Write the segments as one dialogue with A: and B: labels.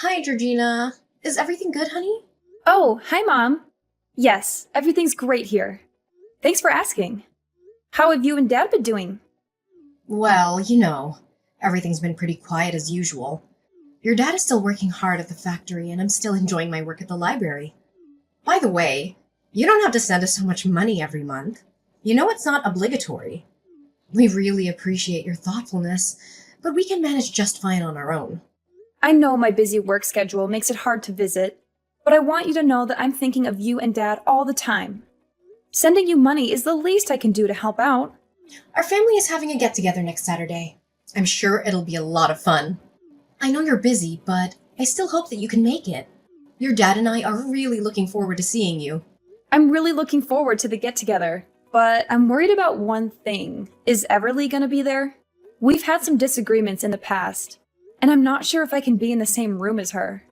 A: Hi, Georgina. Is everything good, honey?
B: Oh, hi, Mom. Yes, everything's great here. Thanks for asking. How have you and Dad been doing?
A: Well, everything's been pretty quiet as usual. Your dad is still working hard at the factory, and I'm still enjoying my work at the library. By the way, you don't have to send us so much money every month. You know it's not obligatory. We really appreciate your thoughtfulness, but we can manage just fine on our own.
B: I know my busy work schedule makes it hard to visit, but I want you to know that I'm thinking of you and Dad all the time. Sending you money is the least I can do to help out.
A: Our family is having a get together next Saturday. I'm sure it'll be a lot of fun. I know you're busy, but I still hope that you can make it. Your dad and I are really looking forward to seeing you.
B: I'm really looking forward to the get together, but I'm worried about one thing. Is Everly gonna be there? We've had some disagreements in the past, and I'm not sure if I can be in the same room as her.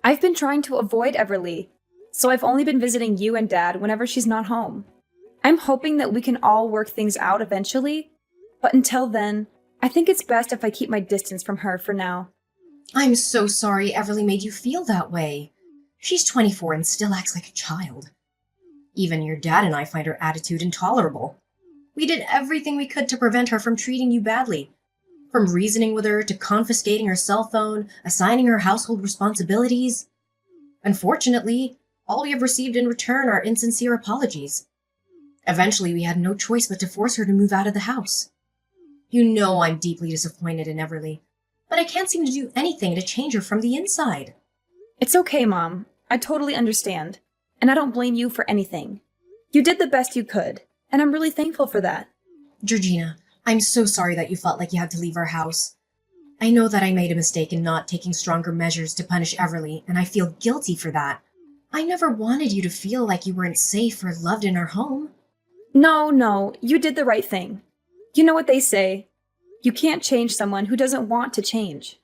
B: I've been trying to avoid Everly, so I've only been visiting you and Dad whenever she's not home. I'm hoping that we can all work things out eventually, but until then, I think it's best if I keep my distance from her for now.
A: I'm so sorry Everly made you feel that way. She's 24 and still acts like a child. Even your dad and I find her attitude intolerable. We did everything we could to prevent her from treating you badly. From reasoning with her to confiscating her cell phone, assigning her household responsibilities. Unfortunately, all we have received in return are insincere apologies. Eventually, we had no choice but to force her to move out of the house. You know I'm deeply disappointed in Everly, but I can't seem to do anything to change her from the inside.
B: It's okay, Mom. I totally understand, and I don't blame you for anything. You did the best you could, and I'm really thankful for that.
A: Georgina, I'm so sorry that you felt like you had to leave our house. I know that I made a mistake in not taking stronger measures to punish Everly, and I feel guilty for that. I never wanted you to feel like you weren't safe or loved in our home.
B: No, you did the right thing. You know what they say. You can't change someone who doesn't want to change.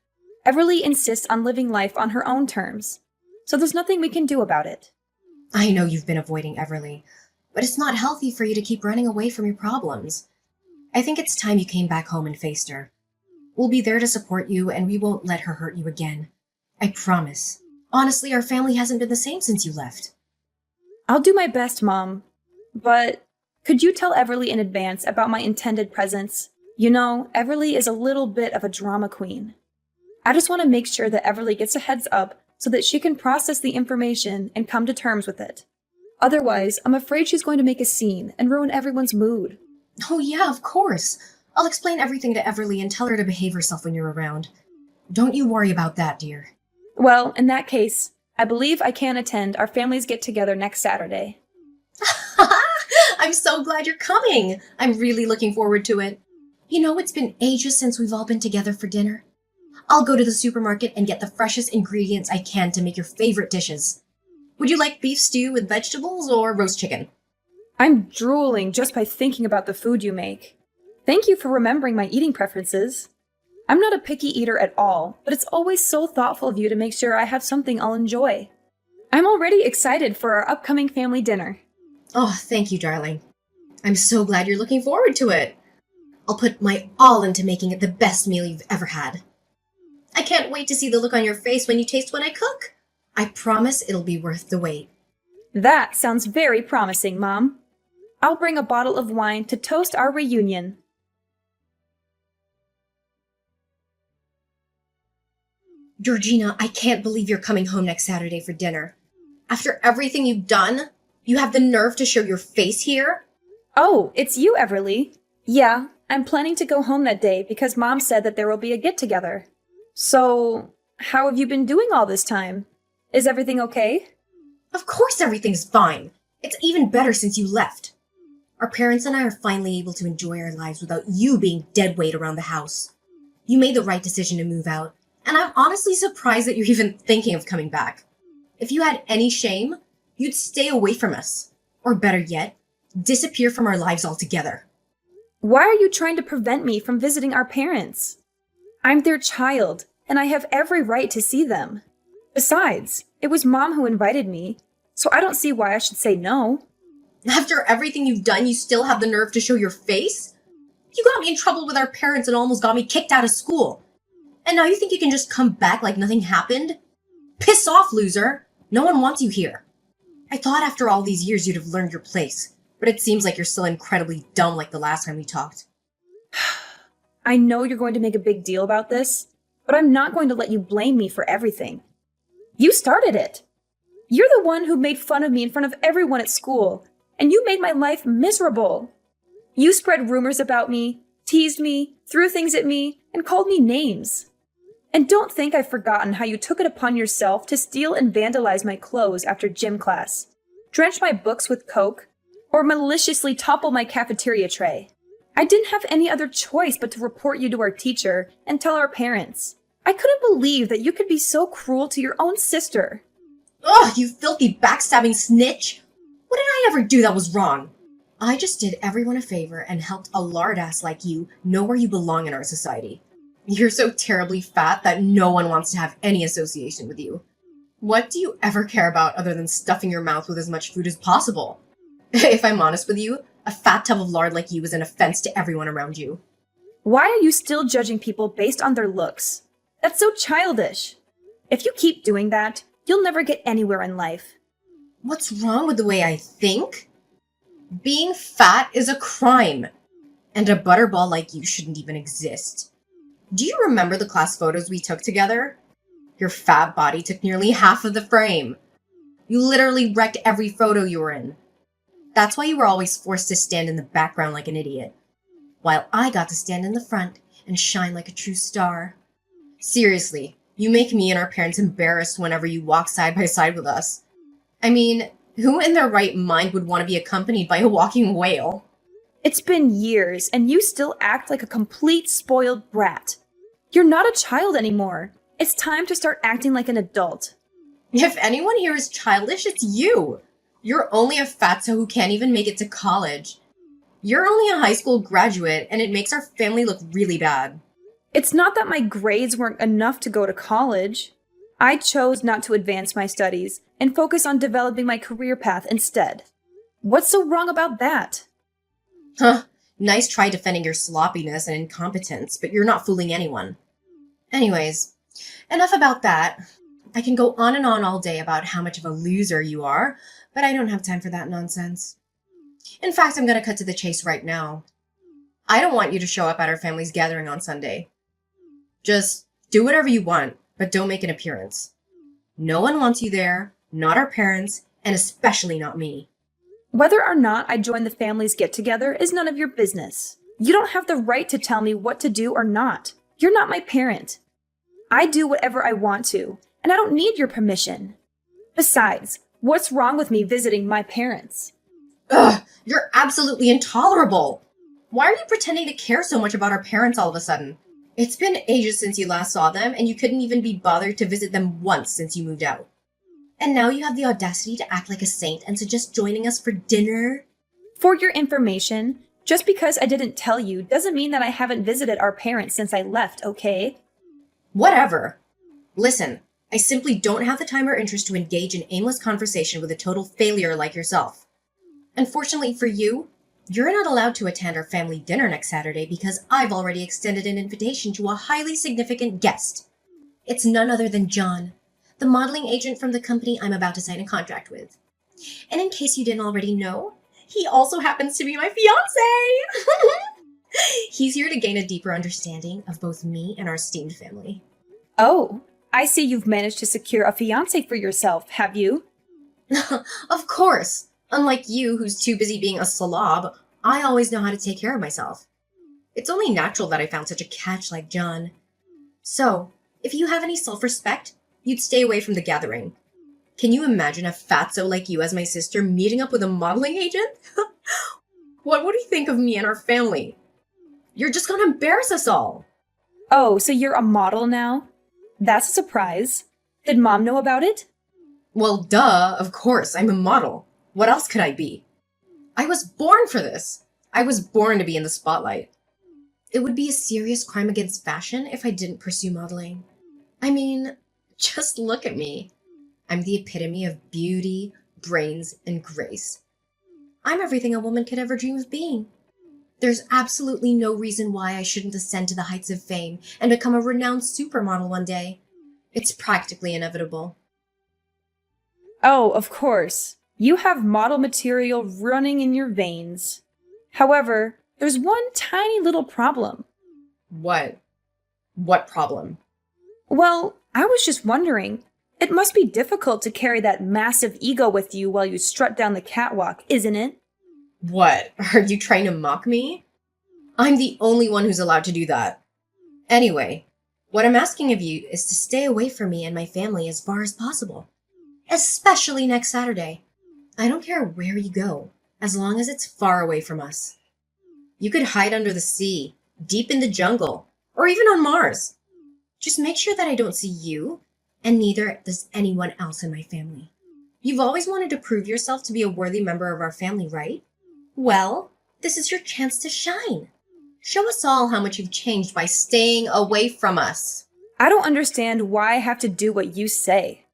B: Everly insists on living life on her own terms, so there's nothing we can do about it.
A: I know you've been avoiding Everly, but it's not healthy for you to keep running away from your problems. I think it's time you came back home and faced her. We'll be there to support you, and we won't let her hurt you again. I promise. Honestly, our family hasn't been the same since you left.
B: I'll do my best, Mom. But could you tell Everly in advance about my intended presence? You know, Everly is a little bit of a drama queen. I just want to make sure that Everly gets a heads up so that she can process the information and come to terms with it. Otherwise, I'm afraid she's going to make a scene and ruin everyone's mood.
A: Oh yeah, of course. I'll explain everything to Everly and tell her to behave herself when you're around. Don't you worry about that, dear.
B: Well, in that case, I believe I can attend our families get-together next Saturday.
A: I'm so glad you're coming. I'm really looking forward to it. You know, it's been ages since we've all been together for dinner. I'll go to the supermarket and get the freshest ingredients I can to make your favorite dishes. Would you like beef stew with vegetables or roast chicken?
B: I'm drooling just by thinking about the food you make. Thank you for remembering my eating preferences. I'm not a picky eater at all, but it's always so thoughtful of you to make sure I have something I'll enjoy. I'm already excited for our upcoming family dinner.
A: Oh, thank you, darling. I'm so glad you're looking forward to it. I'll put my all into making it the best meal you've ever had. I can't wait to see the look on your face when you taste what I cook. I promise it'll be worth the wait.
B: That sounds very promising, Mom. I'll bring a bottle of wine to toast our reunion.
A: Georgina, I can't believe you're coming home next Saturday for dinner. After everything you've done, you have the nerve to show your face here?
B: Oh, it's you, Everly. Yeah, I'm planning to go home that day because Mom said that there will be a get-together. So, how have you been doing all this time? Is everything okay?
A: Of course everything's fine. It's even better since you left. Our parents and I are finally able to enjoy our lives without you being dead weight around the house. You made the right decision to move out, and I'm honestly surprised that you're even thinking of coming back. If you had any shame, you'd stay away from us. Or better yet, disappear from our lives altogether.
B: Why are you trying to prevent me from visiting our parents? I'm their child, and I have every right to see them. Besides, it was Mom who invited me, so I don't see why I should say no.
A: After everything you've done, you still have the nerve to show your face? You got me in trouble with our parents and almost got me kicked out of school. And now you think you can just come back like nothing happened? Piss off, loser! No one wants you here. I thought after all these years you'd have learned your place, but it seems like you're still incredibly dumb like the last time we talked.
B: I know you're going to make a big deal about this, but I'm not going to let you blame me for everything. You started it. You're the one who made fun of me in front of everyone at school, and you made my life miserable. You spread rumors about me, teased me, threw things at me, and called me names. And don't think I've forgotten how you took it upon yourself to steal and vandalize my clothes after gym class, drench my books with Coke, or maliciously topple my cafeteria tray. I didn't have any other choice but to report you to our teacher and tell our parents. I couldn't believe that you could be so cruel to your own sister.
A: Ugh, you filthy backstabbing snitch! What did I ever do that was wrong? I just did everyone a favor and helped a lard ass like you know where you belong in our society. You're so terribly fat that no one wants to have any association with you. What do you ever care about other than stuffing your mouth with as much food as possible? If I'm honest with you, a fat tub of lard like you is an offense to everyone around you.
B: Why are you still judging people based on their looks? That's so childish. If you keep doing that, you'll never get anywhere in life.
A: What's wrong with the way I think? Being fat is a crime, and a butterball like you shouldn't even exist. Do you remember the class photos we took together? Your fat body took nearly half of the frame. You literally wrecked every photo you were in. That's why you were always forced to stand in the background like an idiot, while I got to stand in the front and shine like a true star. Seriously, you make me and our parents embarrassed whenever you walk side by side with us. I mean, who in their right mind would want to be accompanied by a walking whale?
B: It's been years, and you still act like a complete spoiled brat. You're not a child anymore. It's time to start acting like an adult.
A: If anyone here is childish, it's you. You're only a fatso who can't even make it to college. You're only a high school graduate, and it makes our family look really bad.
B: It's not that my grades weren't enough to go to college. I chose not to advance my studies and focus on developing my career path instead. What's so wrong about that?
A: Huh, nice try defending your sloppiness and incompetence, but you're not fooling anyone. Anyways, enough about that. I can go on and on all day about how much of a loser you are, but I don't have time for that nonsense. In fact, I'm going to cut to the chase right now. I don't want you to show up at our family's gathering on Sunday. Just do whatever you want, but don't make an appearance. No one wants you there, not our parents, and especially not me.
B: Whether or not I join the family's get-together is none of your business. You don't have the right to tell me what to do or not. You're not my parent. I do whatever I want to, and I don't need your permission. Besides, what's wrong with me visiting my parents?
A: Ugh, you're absolutely intolerable. Why are you pretending to care so much about our parents all of a sudden? It's been ages since you last saw them, and you couldn't even be bothered to visit them once since you moved out. And now you have the audacity to act like a saint and suggest joining us for dinner?
B: For your information, just because I didn't tell you doesn't mean that I haven't visited our parents since I left, okay?
A: Whatever. Listen, I simply don't have the time or interest to engage in aimless conversation with a total failure like yourself. Unfortunately for you, you're not allowed to attend our family dinner next Saturday because I've already extended an invitation to a highly significant guest. It's none other than John, the modeling agent from the company I'm about to sign a contract with. And in case you didn't already know, he also happens to be my fiancé! He's here to gain a deeper understanding of both me and our esteemed family.
B: Oh, I see you've managed to secure a fiancé for yourself, have you?
A: Of course! Unlike you, who's too busy being a slob, I always know how to take care of myself. It's only natural that I found such a catch like John. So, if you have any self-respect, you'd stay away from the gathering. Can you imagine a fatso like you as my sister meeting up with a modeling agent? What would he think of me and our family? You're just gonna embarrass us all.
B: Oh, so you're a model now? That's a surprise. Did Mom know about it?
A: Well, duh, of course, I'm a model. What else could I be? I was born for this. I was born to be in the spotlight. It would be a serious crime against fashion if I didn't pursue modeling. I mean, just look at me. I'm the epitome of beauty, brains, and grace. I'm everything a woman could ever dream of being. There's absolutely no reason why I shouldn't ascend to the heights of fame and become a renowned supermodel one day. It's practically inevitable.
B: Oh, of course. You have model material running in your veins. However, there's one tiny little problem.
A: What? What problem?
B: Well, I was just wondering. It must be difficult to carry that massive ego with you while you strut down the catwalk, isn't it?
A: What? Are you trying to mock me? I'm the only one who's allowed to do that. Anyway, what I'm asking of you is to stay away from me and my family as far as possible. Especially next Saturday. I don't care where you go, as long as it's far away from us. You could hide under the sea, deep in the jungle, or even on Mars. Just make sure that I don't see you, and neither does anyone else in my family. You've always wanted to prove yourself to be a worthy member of our family, right? Well, this is your chance to shine. Show us all how much you've changed by staying away from us.
B: I don't understand why I have to do what you say.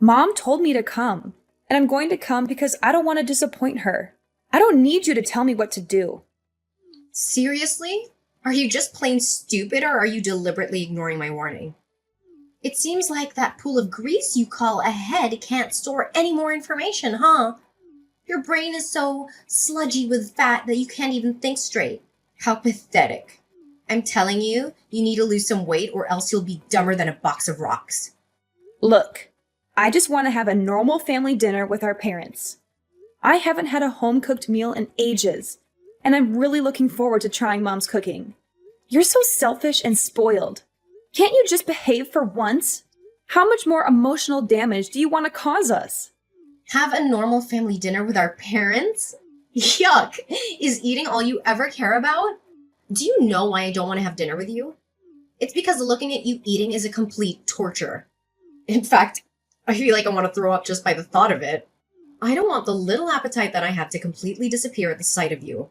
B: Mom told me to come, and I'm going to come because I don't want to disappoint her. I don't need you to tell me what to do.
A: Seriously? Are you just plain stupid, or are you deliberately ignoring my warning? It seems like that pool of grease you call a head can't store any more information, huh? Your brain is so sludgy with fat that you can't even think straight. How pathetic. I'm telling you, you need to lose some weight or else you'll be dumber than a box of rocks.
B: Look, I just want to have a normal family dinner with our parents. I haven't had a home-cooked meal in ages, and I'm really looking forward to trying Mom's cooking. You're so selfish and spoiled. Can't you just behave for once? How much more emotional damage do you want to cause us?
A: Have a normal family dinner with our parents? Yuck! Is eating all you ever care about? Do you know why I don't want to have dinner with you? It's because looking at you eating is a complete torture. In fact, I feel like I want to throw up just by the thought of it. I don't want the little appetite that I have to completely disappear at the sight of you.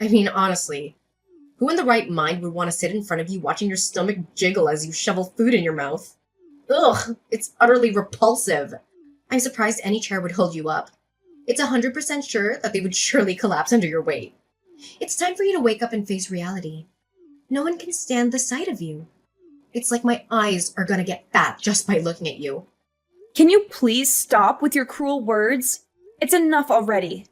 A: I mean, honestly, who in the right mind would want to sit in front of you watching your stomach jiggle as you shovel food in your mouth? Ugh, it's utterly repulsive. I'm surprised any chair would hold you up. It's 100% sure that they would surely collapse under your weight. It's time for you to wake up and face reality. No one can stand the sight of you. It's like my eyes are gonna get fat just by looking at you.
B: Can you please stop with your cruel words? It's enough already.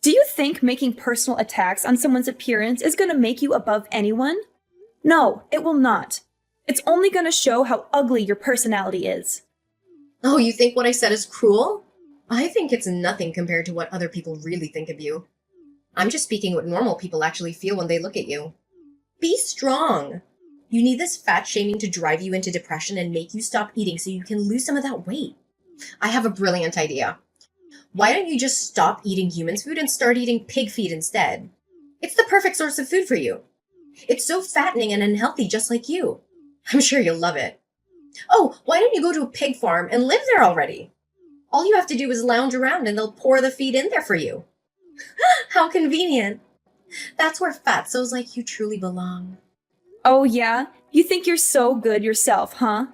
B: Do you think making personal attacks on someone's appearance is going to make you above anyone? No, it will not. It's only going to show how ugly your personality is.
A: Oh, you think what I said is cruel? I think it's nothing compared to what other people really think of you. I'm just speaking what normal people actually feel when they look at you. Be strong. You need this fat shaming to drive you into depression and make you stop eating so you can lose some of that weight. I have a brilliant idea. Why don't you just stop eating humans' food and start eating pig feed instead? It's the perfect source of food for you. It's so fattening and unhealthy just like you. I'm sure you'll love it. Oh, why don't you go to a pig farm and live there already? All you have to do is lounge around and they'll pour the feed in there for you. How convenient. That's where fatzos like you truly belong.
B: Oh yeah? You think you're so good yourself, huh?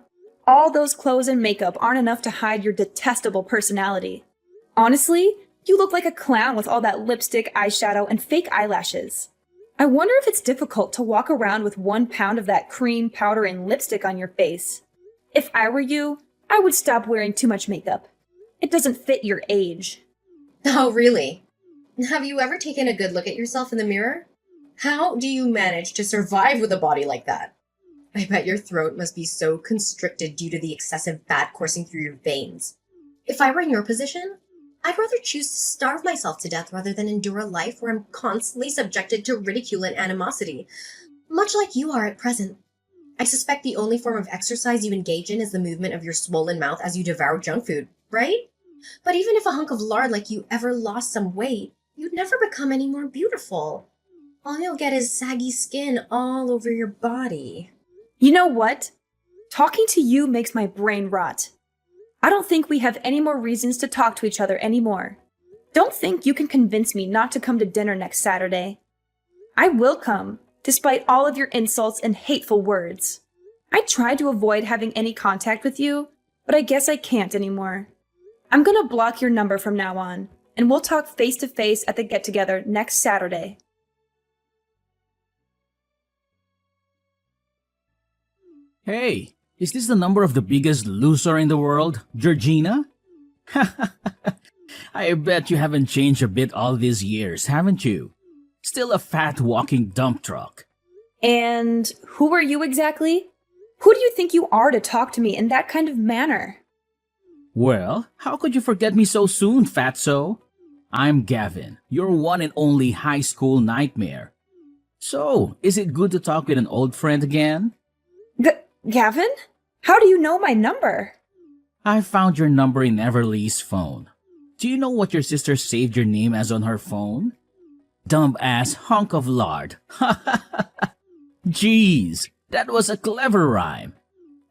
B: All those clothes and makeup aren't enough to hide your detestable personality. Honestly, you look like a clown with all that lipstick, eyeshadow, and fake eyelashes. I wonder if it's difficult to walk around with 1 pound of that cream, powder, and lipstick on your face. If I were you, I would stop wearing too much makeup. It doesn't fit your age.
A: Oh, really? Have you ever taken a good look at yourself in the mirror? How do you manage to survive with a body like that? I bet your throat must be so constricted due to the excessive fat coursing through your veins. If I were in your position, I'd rather choose to starve myself to death rather than endure a life where I'm constantly subjected to ridicule and animosity, much like you are at present. I suspect the only form of exercise you engage in is the movement of your swollen mouth as you devour junk food, right? But even if a hunk of lard like you ever lost some weight, you'd never become any more beautiful. All you'll get is saggy skin all over your body.
B: You know what? Talking to you makes my brain rot. I don't think we have any more reasons to talk to each other anymore. Don't think you can convince me not to come to dinner next Saturday. I will come, despite all of your insults and hateful words. I tried to avoid having any contact with you, but I guess I can't anymore. I'm gonna block your number from now on, and we'll talk face to face at the get-together next Saturday.
C: Hey, is this the number of the biggest loser in the world, Georgina? I bet you haven't changed a bit all these years, haven't you? Still a fat walking dump truck.
B: And who are you exactly? Who do you think you are to talk to me in that kind of manner?
C: Well, how could you forget me so soon, fatso? I'm Gavin, your one and only high school nightmare. So, is it good to talk with an old friend again?
B: Gavin? How do you know my number?
C: I found your number in Everly's phone. Do you know what your sister saved your name as on her phone? Dumb ass hunk of lard. Jeez, that was a clever rhyme.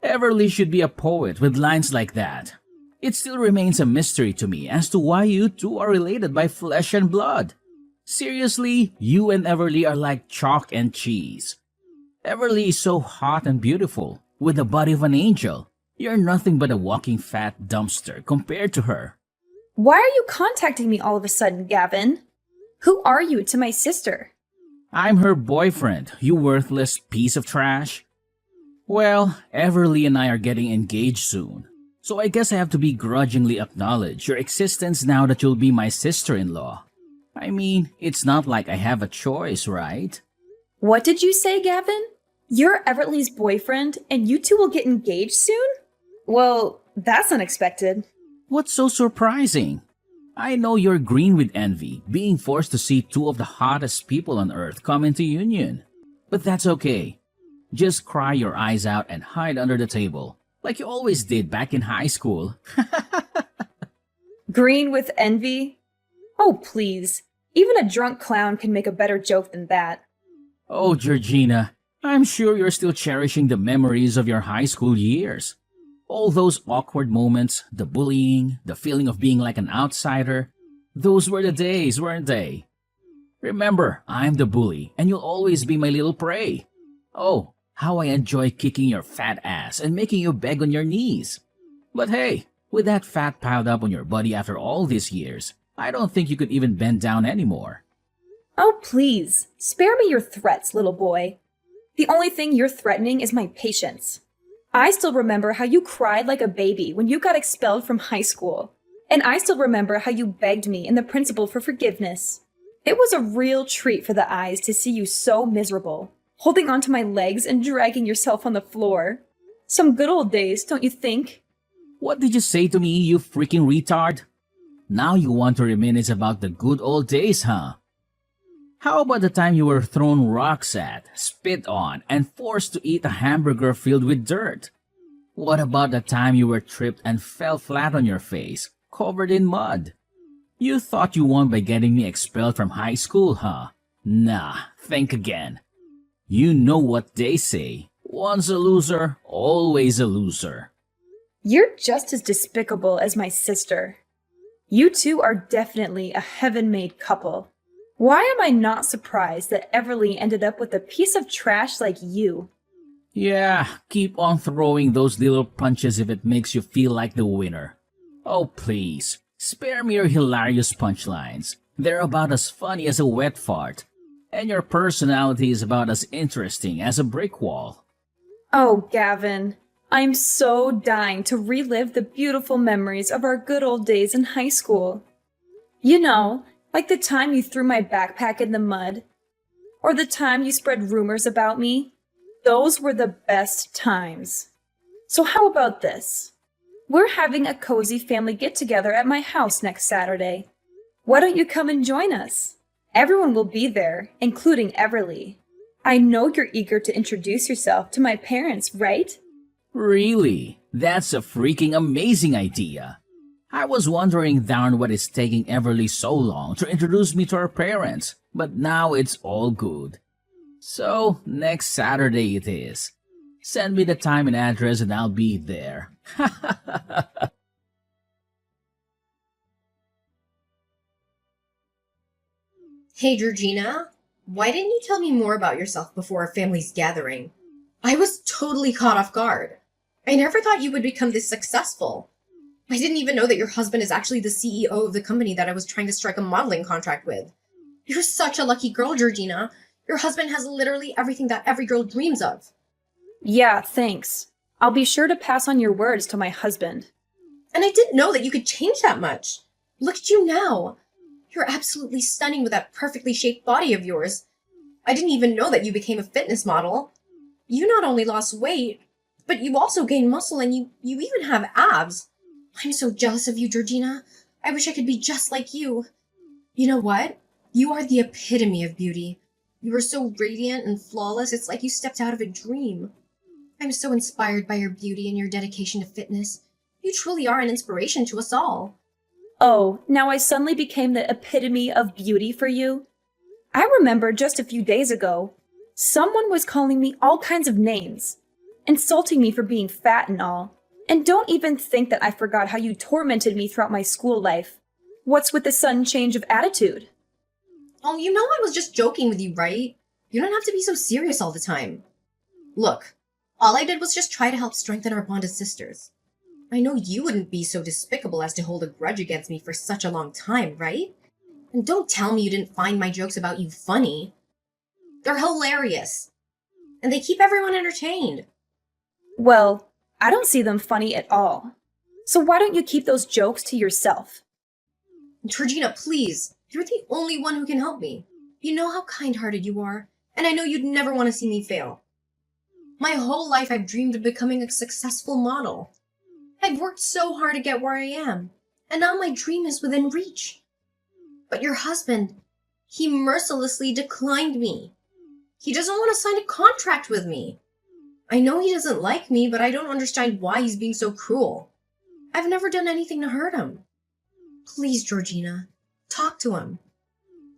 C: Everly should be a poet with lines like that. It still remains a mystery to me as to why you two are related by flesh and blood. Seriously, you and Everly are like chalk and cheese. Everly is so hot and beautiful, with the body of an angel. You're nothing but a walking fat dumpster compared to her.
B: Why are you contacting me all of a sudden, Gavin? Who are you to my sister?
C: I'm her boyfriend, you worthless piece of trash. Well, Everly and I are getting engaged soon, so I guess I have to begrudgingly acknowledge your existence now that you'll be my sister-in-law. I mean, it's not like I have a choice, right?
B: What did you say, Gavin? You're Everly's boyfriend, and you two will get engaged soon? Well, that's unexpected.
C: What's so surprising? I know you're green with envy, being forced to see two of the hottest people on earth come into union. But that's okay. Just cry your eyes out and hide under the table, like you always did back in high school.
B: Green with envy? Oh, please. Even a drunk clown can make a better joke than that.
C: Oh, Georgina, I'm sure you're still cherishing the memories of your high school years. All those awkward moments, the bullying, the feeling of being like an outsider, those were the days, weren't they? Remember, I'm the bully, and you'll always be my little prey. Oh, how I enjoy kicking your fat ass and making you beg on your knees. But hey, with that fat piled up on your body after all these years, I don't think you could even bend down anymore.
B: Oh, please. Spare me your threats, little boy. The only thing you're threatening is my patience. I still remember how you cried like a baby when you got expelled from high school. And I still remember how you begged me and the principal for forgiveness. It was a real treat for the eyes to see you so miserable, holding onto my legs and dragging yourself on the floor. Some good old days, don't you think?
C: What did you say to me, you freaking retard? Now you want to reminisce about the good old days, huh? How about the time you were thrown rocks at, spit on, and forced to eat a hamburger filled with dirt? What about the time you were tripped and fell flat on your face, covered in mud? You thought you won by getting me expelled from high school, huh? Nah, think again. You know what they say. Once a loser, always a loser.
B: You're just as despicable as my sister. You two are definitely a heaven-made couple. Why am I not surprised that Everly ended up with a piece of trash like you?
C: Yeah, keep on throwing those little punches if it makes you feel like the winner. Oh please, spare me your hilarious punchlines. They're about as funny as a wet fart. And your personality is about as interesting as a brick wall.
B: Oh, Gavin, I'm so dying to relive the beautiful memories of our good old days in high school. You know, like the time you threw my backpack in the mud, or the time you spread rumors about me. Those were the best times. So how about this? We're having a cozy family get-together at my house next Saturday. Why don't you come and join us? Everyone will be there, including Everly. I know you're eager to introduce yourself to my parents, right?
C: Really? That's a freaking amazing idea. I was wondering darn what is taking Everly so long to introduce me to her parents, but now it's all good. So, next Saturday it is. Send me the time and address and I'll be there.
A: Hey, Georgina, why didn't you tell me more about yourself before our family's gathering? I was totally caught off guard. I never thought you would become this successful. I didn't even know that your husband is actually the CEO of the company that I was trying to strike a modeling contract with. You're such a lucky girl, Georgina. Your husband has literally everything that every girl dreams of.
B: Yeah, thanks. I'll be sure to pass on your words to my husband.
A: And I didn't know that you could change that much. Look at you now. You're absolutely stunning with that perfectly shaped body of yours. I didn't even know that you became a fitness model. You not only lost weight, but you also gained muscle and you even have abs. I'm so jealous of you, Georgina. I wish I could be just like you. You know what? You are the epitome of beauty. You are so radiant and flawless, it's like you stepped out of a dream. I'm so inspired by your beauty and your dedication to fitness. You truly are an inspiration to us all.
B: Oh, now I suddenly became the epitome of beauty for you? I remember just a few days ago, someone was calling me all kinds of names, insulting me for being fat and all. And don't even think that I forgot how you tormented me throughout my school life. What's with the sudden change of attitude?
A: Oh, you know I was just joking with you, right? You don't have to be so serious all the time. Look, all I did was just try to help strengthen our bond as sisters. I know you wouldn't be so despicable as to hold a grudge against me for such a long time, right? And don't tell me you didn't find my jokes about you funny. They're hilarious. And they keep everyone entertained.
B: Well, I don't see them funny at all. So why don't you keep those jokes to yourself?
A: Georgina, please. You're the only one who can help me. You know how kind-hearted you are, and I know you'd never want to see me fail. My whole life I've dreamed of becoming a successful model. I've worked so hard to get where I am, and now my dream is within reach. But your husband, he mercilessly declined me. He doesn't want to sign a contract with me. I know he doesn't like me, but I don't understand why he's being so cruel. I've never done anything to hurt him. Please, Georgina, talk to him.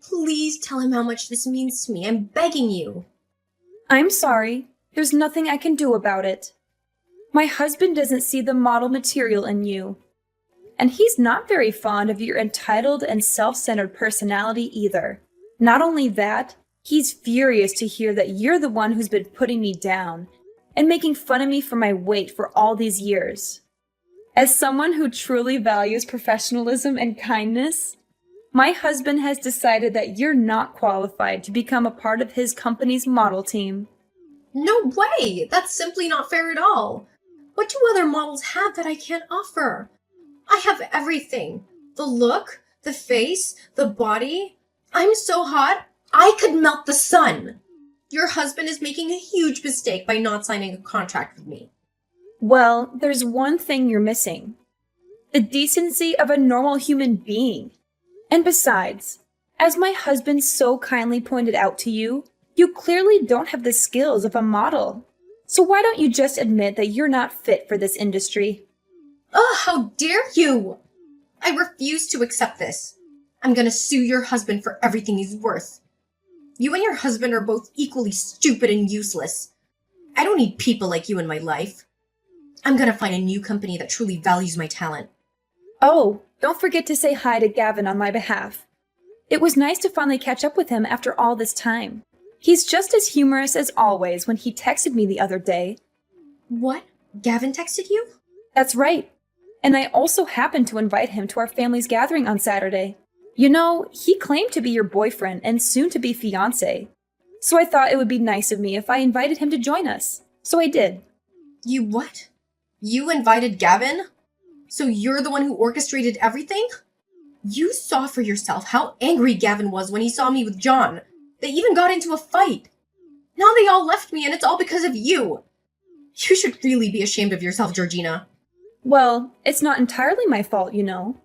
A: Please tell him how much this means to me. I'm begging you.
B: I'm sorry. There's nothing I can do about it. My husband doesn't see the model material in you. And he's not very fond of your entitled and self-centered personality either. Not only that, he's furious to hear that you're the one who's been putting me down and making fun of me for my weight for all these years. As someone who truly values professionalism and kindness, my husband has decided that you're not qualified to become a part of his company's model team.
A: No way! That's simply not fair at all. What do other models have that I can't offer? I have everything. The look, the face, the body. I'm so hot, I could melt the sun. Your husband is making a huge mistake by not signing a contract with me.
B: Well, there's one thing you're missing. The decency of a normal human being. And besides, as my husband so kindly pointed out to you, you clearly don't have the skills of a model. So why don't you just admit that you're not fit for this industry?
A: Oh, how dare you! I refuse to accept this. I'm gonna sue your husband for everything he's worth. You and your husband are both equally stupid and useless. I don't need people like you in my life. I'm gonna find a new company that truly values my talent.
B: Oh, don't forget to say hi to Gavin on my behalf. It was nice to finally catch up with him after all this time. He's just as humorous as always when he texted me the other day.
A: What? Gavin texted you?
B: That's right. And I also happened to invite him to our family's gathering on Saturday. You know, he claimed to be your boyfriend and soon to be fiancé. So I thought it would be nice of me if I invited him to join us. So I did.
A: You what? You invited Gavin? So you're the one who orchestrated everything? You saw for yourself how angry Gavin was when he saw me with John. They even got into a fight. Now they all left me and it's all because of you. You should really be ashamed of yourself, Georgina.
B: Well, it's not entirely my fault, you know.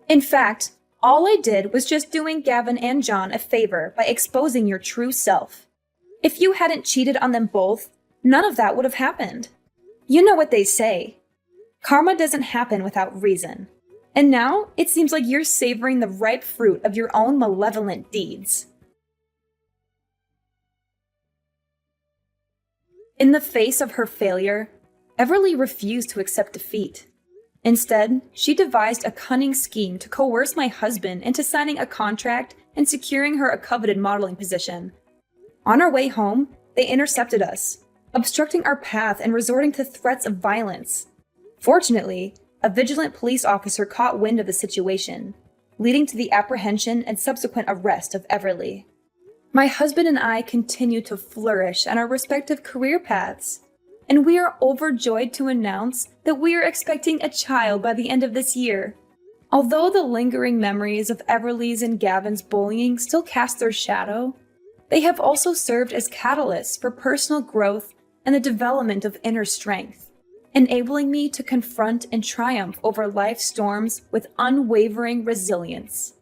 B: In fact, all I did was just doing Gavin and John a favor by exposing your true self. If you hadn't cheated on them both, none of that would have happened. You know what they say. Karma doesn't happen without reason. And now it seems like you're savoring the ripe fruit of your own malevolent deeds. In the face of her failure, Everly refused to accept defeat. Instead, she devised a cunning scheme to coerce my husband into signing a contract and securing her a coveted modeling position. On our way home, they intercepted us, obstructing our path and resorting to threats of violence. Fortunately, a vigilant police officer caught wind of the situation, leading to the apprehension and subsequent arrest of Everly. My husband and I continue to flourish on our respective career paths. and we are overjoyed to announce that we are expecting a child by the end of this year. Although the lingering memories of Everly's and Gavin's bullying still cast their shadow, they have also served as catalysts for personal growth and the development of inner strength, enabling me to confront and triumph over life's storms with unwavering resilience.